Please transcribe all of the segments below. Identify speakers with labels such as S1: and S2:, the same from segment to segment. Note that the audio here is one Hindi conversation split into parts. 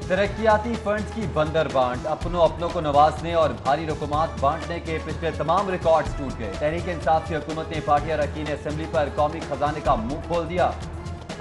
S1: तरक्याती फंड्स की बंदर बांट, अपनों को नवाजने और भारी रकूमात बांटने के पिछले तमाम रिकॉर्ड्स टूट गए। तहरीक इंसाफ की हुकूमत ने पार्टी अरकान असेंबली पर कौमी खजाने का मुंह खोल दिया।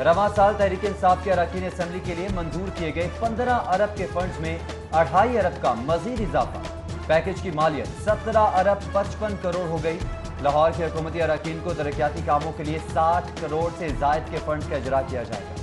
S1: रवां साल तहरीक इंसाफ के अरकान असेंबली के लिए मंजूर किए गए 15 अरब के फंड्स में 2.5 अरब का मजीद इजाफा। पैकेज की मालियत 17 अरब 55 करोड़ हो गई। लाहौर के हुकूमती अरकान को तरक्याती कामों के लिए 60 करोड़ से जायद के फंड्स का इजरा किया जाएगा।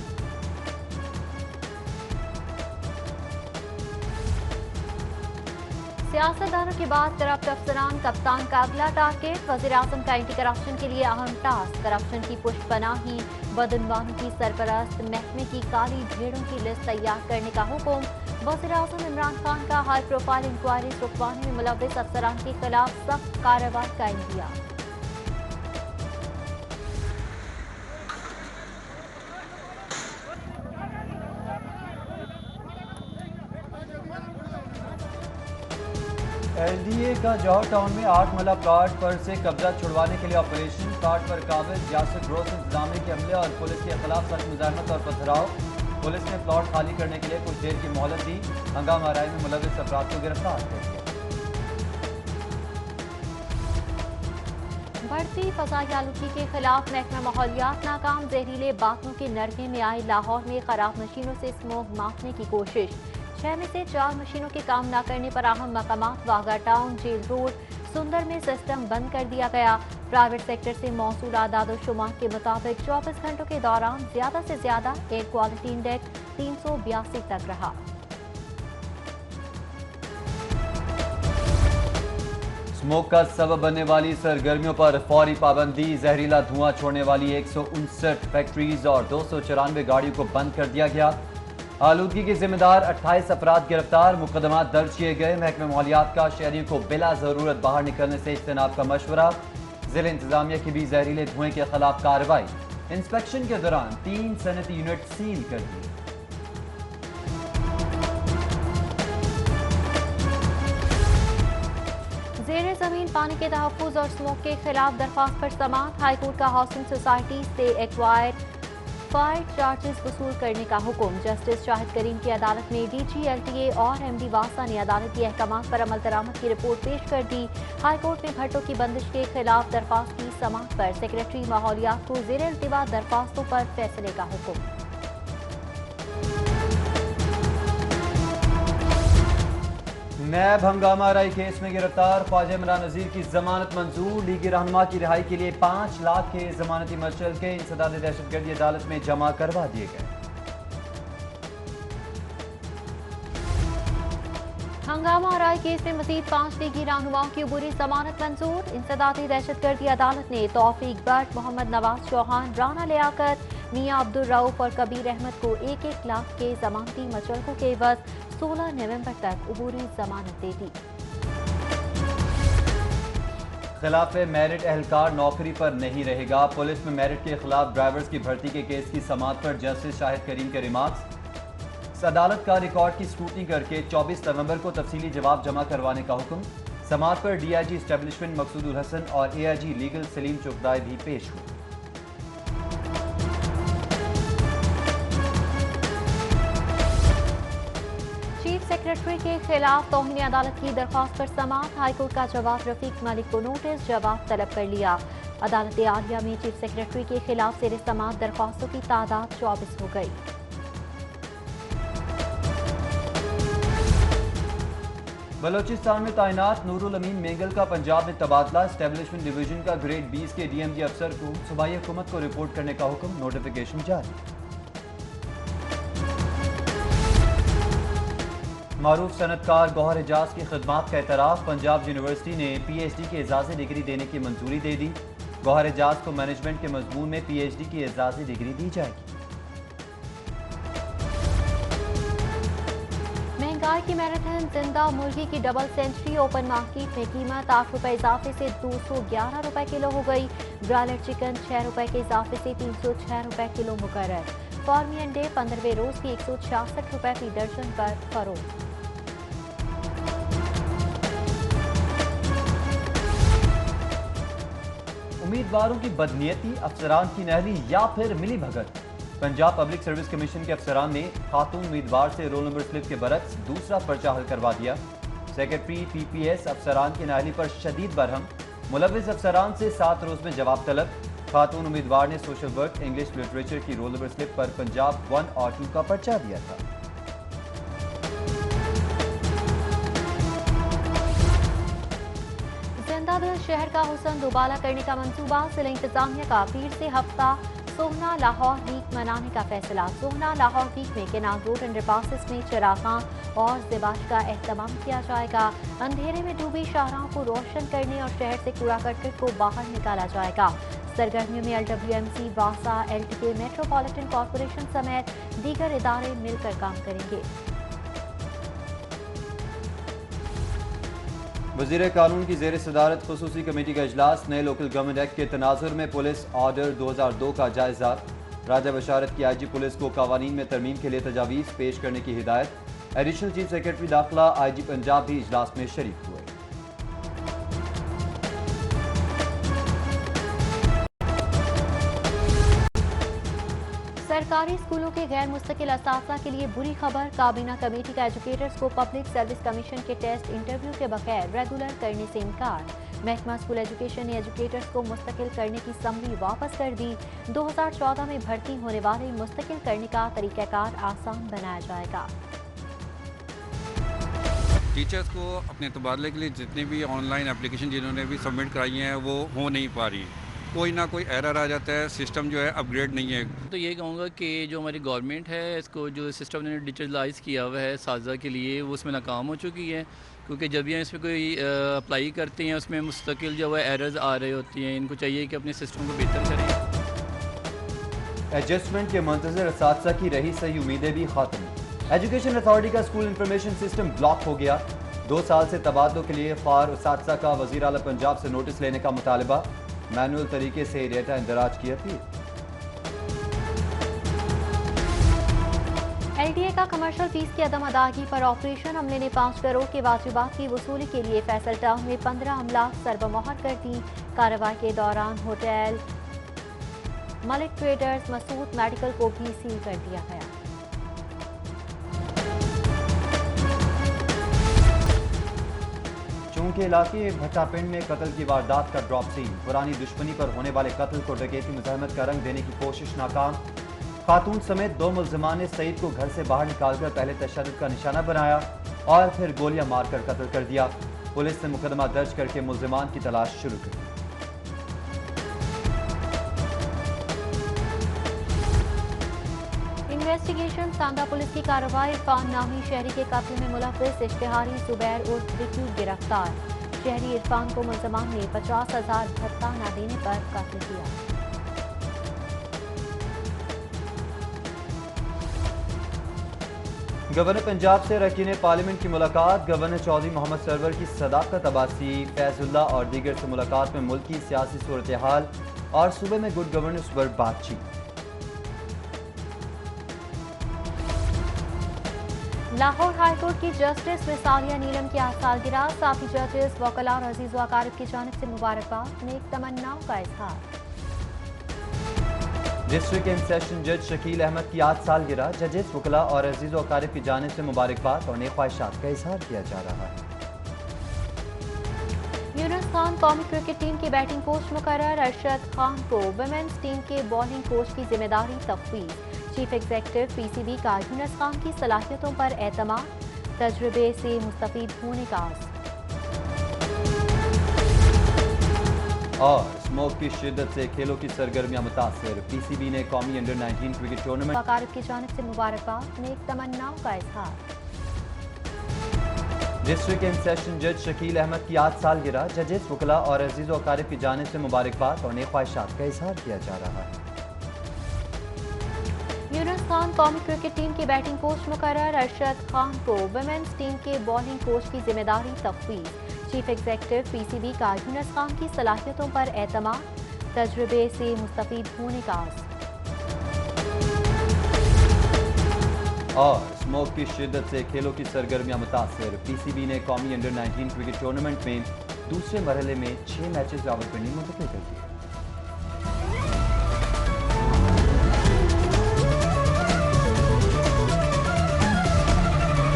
S2: सियासतदानों के बाद करप्ट अफसरान कप्तान का अगला टारगेट। वज़ीर-ए-आज़म का एंटी करप्शन के लिए अहम टास्क, करप्शन की पुष्टपनाही बदनवानों की सरपरस्त महकमे की काली भेड़ों की लिस्ट तैयार करने का हुक्म। वज़ीर-ए-आज़म इमरान खान का हाई प्रोफाइल इंक्वायरी रुकवाने में मुलव्विस अफसरान के खिलाफ सख्त कार्रवाई का इंदिया।
S1: एलडीए का जौहर टाउन में 8 मला प्लाट पर से कब्जा छुड़वाने के लिए ऑपरेशन। प्लाट पर काबिज यासिर ग्रोस इंतजामी के हमले और पुलिस के खिलाफ सख्त मुजाहमत और पथराव। पुलिस ने प्लाट खाली करने के लिए कुछ देर की मोहलत दी। हंगामा आराई में मुलव्विस अफराद को गिरफ्तार कर लिया।
S2: बढ़ती फसाई आलूगी के खिलाफ महकमा माहौलियात नाकाम। जहरीले बादलों के नरके में आए लाहौर में खराब मशीनों से स्मोक मापने की कोशिश। 6 में से 4 मशीनों के काम न करने पर अहम मकामात वाघा टाउन, जेल रोड, सुंदर में सिस्टम बंद कर दिया गया। प्राइवेट सेक्टर से मौसूल आदाद-ओ-शुमार के मुताबिक 24 घंटों के दौरान ज्यादा से ज्यादा एयर क्वालिटी इंडेक्स 382 तक रहा।
S1: स्मोक का सबब बनने वाली सरगर्मियों पर फौरी पाबंदी। जहरीला धुआं छोड़ने वाली 159 फैक्ट्रीज और 294 गाड़ियों को बंद कर दिया गया। आलूदगी के जिम्मेदार 28 अफराद गिरफ्तार, मुकदमा दर्ज किए गए। महकमे माहौलियात का शहरियों को बिला जरूरत बाहर निकलने से इज्तनाब का मशवरा। जिला इंतजामिया की भी जहरीले धुएं के खिलाफ कार्रवाई। इंस्पेक्शन के दौरान 3 सनती यूनिट सील कर दिए।
S2: जेर जमीन पानी के तहफ्फुज और स्मोक के खिलाफ दरख्वास्त पर समाअत। हाईकोर्ट का हाउसिंग सोसाइटी से एक्वायर्ड फायर चार्जेस वसूल करने का हुक्म। जस्टिस शाहिद करीम की अदालत में DG-LTA और MD वासा ने अदालती अहकामात पर अमल दरामद की रिपोर्ट पेश कर दी। हाईकोर्ट में भट्टों की बंदिश के खिलाफ दरख्वास्त की समाअत पर सेक्रेटरी माहौलियात को ज़ेर इल्तिवा दरख्वास्तों पर फैसले का हुक्म।
S1: नैब हंगामा आराई केस में गिरफ्तार ख्वाजा इमरान नज़ीर की जमानत मंजूर। लीगी रहनुमा की रिहाई के लिए 5 लाख के जमानती मर्चल के इंसदाद दहशतगर्दी अदालत में जमा करवा दिए गए।
S2: हंगामा आराई केस में मजीद 5 लीगी रहनुमाओं की अबूरी जमानत मंजूर। इंसदादी दहशतगर्दी अदालत ने तौफीक भट्ट, मोहम्मद नवाज चौहान, राना लियाकत, मियां अब्दुल रऊफ और कबीर अहमद को 1-1 लाख के जमानती मचलकों के एवज 16 नवंबर तक अबूरी जमानत दे दी।
S1: खिलाफ मेरिट एहलकार नौकरी पर नहीं रहेगा। पुलिस में मेरिट के खिलाफ ड्राइवर्स की भर्ती के केस की समाअत पर जस्टिस शाहिद करीम के रिमार्क्स। अदालत का रिकॉर्ड की स्क्रूटनी करके 24 नवंबर को तफसीली जवाब जमा करवाने का हुक्म। समाअत पर DIG एस्टेब्लिशमेंट मकसूदुल हसन और AIG लीगल सलीम चुगताई भी पेश हुए।
S2: चीफ सेक्रेटरी के खिलाफ तौहीन अदालत की दरख्वास्त पर समाअत। हाईकोर्ट का जवाब रफीक मलिक को नोटिस, जवाब तलब कर लिया। अदालत आलिया में चीफ सेक्रेटरी के खिलाफ जेर समाअत दरख्वास्तों की तादाद 24 हो गई।
S1: बलोचिस्तान में तैनात नूरुल अमीन मेंगल का पंजाब में तबादला। एस्टेब्लिशमेंट डिवीजन का ग्रेड 20 के DMG अफसर को सूबाई हुकूमत को रिपोर्ट करने का हुक्म, नोटिफिकेशन जारी। मारूफ सनतकार गौहर एजाज की खिदमात का एतराफ़। पंजाब यूनिवर्सिटी ने PhD की एजाज़ी डिग्री देने की मंजूरी दे दी। गौहर एजाज को मैनेजमेंट के मजमून में PhD की एजाज़ी डिग्री दी जाएगी।
S2: महंगाई की मैराथन जिंदा मुर्गी की डबल सेंचुरी। ओपन मार्केट में कीमत 8 रुपए इजाफे से 211 रुपए किलो हो गई। ब्रायलर चिकन 6 रुपए के इजाफे से 306 रुपए किलो मुकर्रर। फार्मी अंडे 15वें रोज की 166 रुपए फी दर्जन पर फरोख्त। उम्मीदवारों की बदनीयती, अफसरान की नहली या फिर मिली भगत।
S1: पंजाब पब्लिक सर्विस कमीशन के अफसरान ने खातून उम्मीदवार से रोल नंबर स्लिप के बरक्स दूसरा पर्चा हल करवा दिया। सेक्रेटरी PPS अफसरान की नाअहली पर शदीद बरहम, मुलविस अफसरान से 7 रोज में जवाब तलब। खातून उम्मीदवार ने सोशल वर्क इंग्लिश लिटरेचर की रोल नंबर स्लिप पर पंजाब 1 और 2 का पर्चा दिया था।
S2: जिंदादिल शहर का हुस्न दोबाला करने का मंसूबा, जिला इंतजामिया का पीर से हफ्ता सोहना लाहौर वीक मनाने का फैसला। सोहना लाहौर वीक में केनाल रोड अंडरपासेस में चरागां और ज़ेबाश का एहतमाम किया जाएगा। अंधेरे में डूबी शाहराहों को रोशन करने और शहर से कूड़ा करकट को बाहर निकाला जाएगा। सरगर्मियों में LWMC, वासा, LTK, मेट्रोपॉलिटन कॉरपोरेशन समेत दीगर इदारे मिलकर काम करेंगे।
S1: वज़ीर कानून की ज़ेर सदारत खुसूसी कमेटी का इजलास। नए लोकल गवर्नमेंट एक्ट के तनाजुर में पुलिस ऑर्डर 2002 का जायजा। राजा बशारत की IG पुलिस को कवानीन में तरमीम के लिए तजावीज़ पेश करने की हिदायत। एडिशनल चीफ सेक्रेटरी दाखिला IG पंजाब भी इजलास में शरीक हुए।
S2: सरकारी स्कूलों के गैर मुस्तकिल असातिज़ा के लिए बुरी खबर। काबीना कमेटी का एजुकेटर्स को पब्लिक सर्विस कमीशन के टेस्ट इंटरव्यू के बगैर रेगुलर करने से इनकार। महकमा स्कूल एजुकेशन ने एजुकेटर्स को मुस्तकिल करने की समरी वापस कर दी। 2014 में भर्ती होने वाले मुस्तकिल करने का तरीक़ाकार आसान बनाया जाएगा।
S3: टीचर्स को अपने तबादले के लिए जितनी भी ऑनलाइन एप्लीकेशन जिन्होंने भी सबमिट कराई हैं वो हो नहीं पा रही। कोई ना कोई एरर आ जाता है, सिस्टम जो है अपग्रेड नहीं है।
S4: तो ये कहूँगा कि जो हमारी गवर्नमेंट है इसको जो सिस्टम ने डिजिटलाइज किया हुआ है साजा के लिए वो उसमें नाकाम हो चुकी है, क्योंकि जब ये इसमें कोई अप्लाई करते हैं उसमें मुस्तकिल जो है एरर्स आ रही होती हैं। इनको चाहिए कि अपने सिस्टम को बेहतर करें।
S1: एडजस्टमेंट के मुंतज़िर असातिज़ा की रही सही उम्मीदें भी खत्म। एजुकेशन अथॉरिटी का स्कूल इंफॉर्मेशन सिस्टम ब्लॉक हो गया। 2 साल से तबादलों के लिए ख्वार असातिज़ा का वज़ीर आला पंजाब से नोटिस लेने का मुतालबा। मैनुअल तरीके से डेटा इंदराज की अपील।
S2: LTA का कमर्शियल फीस की अदम अदायगी पर ऑपरेशन अमले ने 5 करोड़ के वाजिबात की वसूली के लिए फैसल टाउन में 15 अमला सरबमोहर कर दी। कार्रवाई के दौरान hotel Malik traders, Masood medical को भी सील कर दिया गया।
S1: चूंकि इलाके भट्टापिंड में कत्ल की वारदात का ड्रॉप सीन। पुरानी दुश्मनी पर होने वाले कत्ल को डकैती मुज़ाहमत का रंग देने की कोशिश नाकाम। खातून समेत 2 मुल्ज़िमान ने सईद को घर से बाहर निकालकर पहले तशद्दुद का निशाना बनाया और फिर गोलियां मारकर कत्ल कर दिया। पुलिस ने मुकदमा दर्ज करके मुल्ज़िमान की तलाश शुरू कर दी।
S2: इन्वेस्टिगेशन सांदा पुलिस की कार्रवाई। इरफान नामी शहरी के कत्ल में मुलव्विस इश्तिहारी जुबैर उर्फ विक्की गिरफ्तार। शहरी इरफान को मुल्ज़िमान ने 50,000 भत्ता न देने पर कत्ल किया।
S1: गवर्नर पंजाब से अरकान पार्लियामेंट की मुलाकात। गवर्नर चौधरी मोहम्मद सरवर की सदाकत अब्बासी, फैजुल्ला और दीगर से मुलाकात में मुल्की सियासी सूरत हाल और सूबे में गुड गवर्नेंस पर बातचीत।
S2: लाहौर हाईकोर्ट की जस्टिस विसालिया नीलम की आज सालगिरह। साथी जजेस, वकला और अजीज व अकारिब की जानिब से मुबारकबाद, नेक तमन्नाओं का इजहार।
S1: डिस्ट्रिक्ट एंड सेशन जज शकील अहमद की आज सालगिरह। जजेस, वकला और अजीज व अकारिब की जानिब से मुबारकबाद और नेक ख्वाहिशात का इजहार किया जा रहा है।
S2: यूनुस खान कौमी क्रिकेट टीम के बैटिंग कोच मुकर्रर। अरशद खान को वुमेन्स टीम के बॉलिंग कोच की जिम्मेदारी तफवीज़। चीफ एग्जीक्यूटिव PCB का यूनुस खान की सलाहियतों पर एतमाद, तजुर्बे से मुस्तफीद होने का आस।
S1: और स्मोक की शिद्दत से खेलों की सरगर्मियां मुतासिर। PCB ने कौमी अंडर 19 क्रिकेट टूर्नामेंट
S2: अकारिब की जानिब से मुबारकबाद, नेक तमन्नाओं का इजहार।
S1: डिस्ट्रिक्ट एंड सेशन जज शकील अहमद की आज सालगिरह। जजेस, वकला और अजीज व अकारिब की जानिब से मुबारकबाद और नेक ख्वाहिशात का इजहार किया जा रहा है।
S2: यूनुस खान कौमी क्रिकेट टीम के बैटिंग कोच मुकर्रर। अरशद खान को वुमेन्स टीम के बॉलिंग कोच की जिम्मेदारी तफवीज़। चीफ एग्जीक्यूटिव PCB का यूनुस खान की सलाहियतों पर एतमाद, तजुर्बे से मुस्तफीद होने का आस।
S1: और स्मोक की शिद्दत से खेलों की सरगर्मियां मुतासिर। PCB ने कौमी अंडर 19 क्रिकेट टूर्नामेंट में दूसरे मरहले में 6 मैचेस रावलपिंडी मुंतकिल कर दिए।